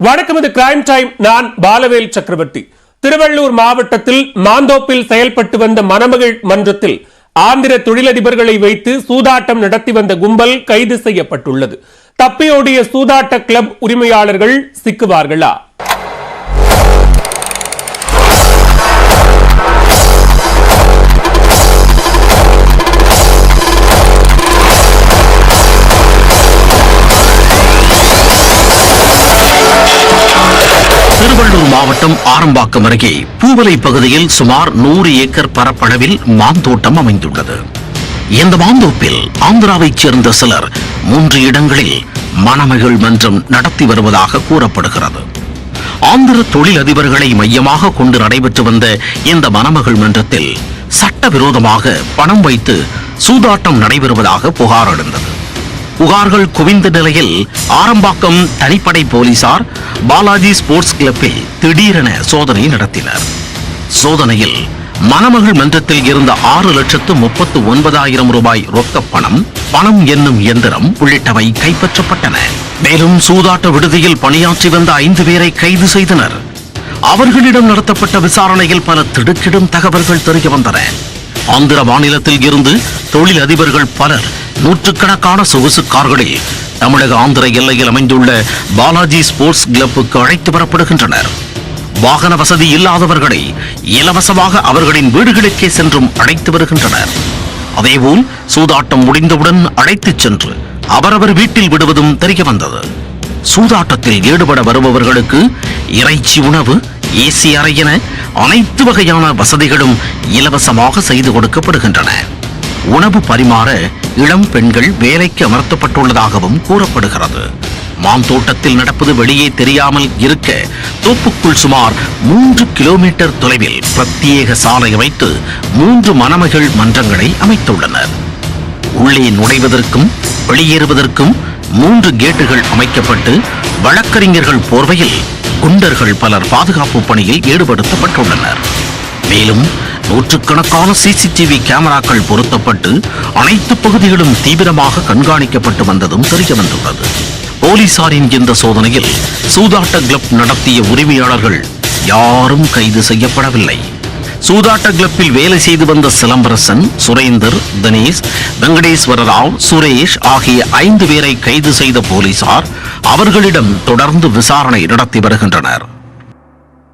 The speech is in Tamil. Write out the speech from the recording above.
வணக்கம், இது கிரைம் டைம். நான் பாலவேல் சக்கரவர்த்தி. திருவள்ளூர் மாவட்டத்தில் மாந்தோப்பில் செயல்பட்டு வந்த மணமகள் மன்றத்தில் ஆந்திர தொழிலதிபர்களை வைத்து சூதாட்டம் நடத்தி வந்த கும்பல் கைது செய்யப்பட்டுள்ளது. தப்பியோடிய சூதாட்ட கிளப் உரிமையாளர்கள் சிக்குவார்களா? திருவள்ளூர் மாவட்டம் ஆரம்பாக்கம் அருகே பூவலை பகுதியில் சுமார் 100 ஏக்கர் பரப்பளவில் மாந்தோட்டம் அமைந்துள்ளது. இந்த மாந்தோப்பில் ஆந்திராவைச் சேர்ந்த சிலர் 3 இடங்களில் மணமகள் மன்றம் நடத்தி வருவதாக கூறப்படுகிறது. ஆந்திர தொழிலதிபர்களை மையமாக கொண்டு நடைபெற்று வந்த இந்த மணமகள் மன்றத்தில் சட்டவிரோதமாக பணம் வைத்து சூதாட்டம் நடைபெறுவதாக புகார் எழுந்தது. புகார்கள் குவிந்த நிலையில் ஆரம்பாக்கம் தனிப்படை போலீசார் பாலாஜி ஸ்போர்ட்ஸ் கிளப்பில் திடீரென சோதனை நடத்தினர். சோதனையில் மணமகள் மன்றத்தில் இருந்த 6,39,000 ரூபாய் ரொக்க பணம் என்னும் இயந்திரம் உள்ளிட்டவை கைப்பற்றப்பட்டன. மேலும் சூதாட்ட விடுதியில் பணியாற்றி வந்த 5 பேரை கைது செய்தனர். அவர்களிடம் நடத்தப்பட்ட விசாரணையில் பல திடுக்கிடும் தகவல்கள் தெரிய வந்தன. ஆந்திர மாநிலத்தில் இருந்து தொழிலதிபர்கள் பலர் நூற்றுக்கணக்கான சொகுசு கார்களில் தமிழக ஆந்திர எல்லையில் அமைந்துள்ள பாலாஜி ஸ்போர்ட்ஸ் கிளப்புக்கு அழைத்து வரப்படுகின்றனர். வாகன வசதி இல்லாதவர்களை இலவசமாக அவர்களின் வீடுகளுக்கே சென்றும் அழைத்து வருகின்றனர். அதேபோல் சூதாட்டம் முடிந்தவுடன் அழைத்துச் சென்று அவரவர் வீட்டில் விடுவதும் தெரிய வந்தது. சூதாட்டத்தில் ஈடுபட வருபவர்களுக்கு இறைச்சி உணவு, ஏசி அறை என அனைத்து வகையான வசதிகளும் இலவசமாக செய்து கொடுக்கப்படுகின்றன. உணவு பரிமாற இளம் பெண்கள் வேலைக்கு அமர்த்தப்பட்டுள்ளதாகவும் கூறப்படுகிறது. மாந்தோட்டத்தில் நடப்பது வெளியே தெரியாமல் இருக்க தோப்புக்குள் சுமார் 3 கிலோமீட்டர் தொலைவில் பிரத்யேக சாலை அமைத்து 3 மணமகள் மன்றங்களை அமைத்துள்ளனர். உள்ளே நுழைவதற்கும் வெளியேறுவதற்கும் 3 கேட்டுகள் அமைக்கப்பட்டு வழக்கறிஞர்கள் போர்வையில் குண்டர்கள் பலர் பாதுகாப்பு பணியில் ஈடுபடுத்தப்பட்டுள்ளனர். மேலும் நூற்றுக்கணக்கான சிசிடிவி கேமராக்கள் பொருத்தப்பட்டு அனைத்து பகுதிகளும் தீவிரமாக கண்காணிக்கப்பட்டு வந்ததும் தெரிய வந்துள்ளது. போலீசாரின் இந்த சோதனையில் சூதாட்ட கிளப் நடத்திய உரிமையாளர்கள் யாரும் கைது செய்யப்படவில்லை. சூதாட்ட கிளப்பில் வேலை செய்து வந்த சிலம்பரசன், சுரேந்தர், தினேஷ், வெங்கடேஸ்வர ராவ், சுரேஷ் ஆகிய 5 பேரை கைது செய்த போலீசார் அவர்களிடம் தொடர்ந்து விசாரணை நடத்தி வருகின்றனர்.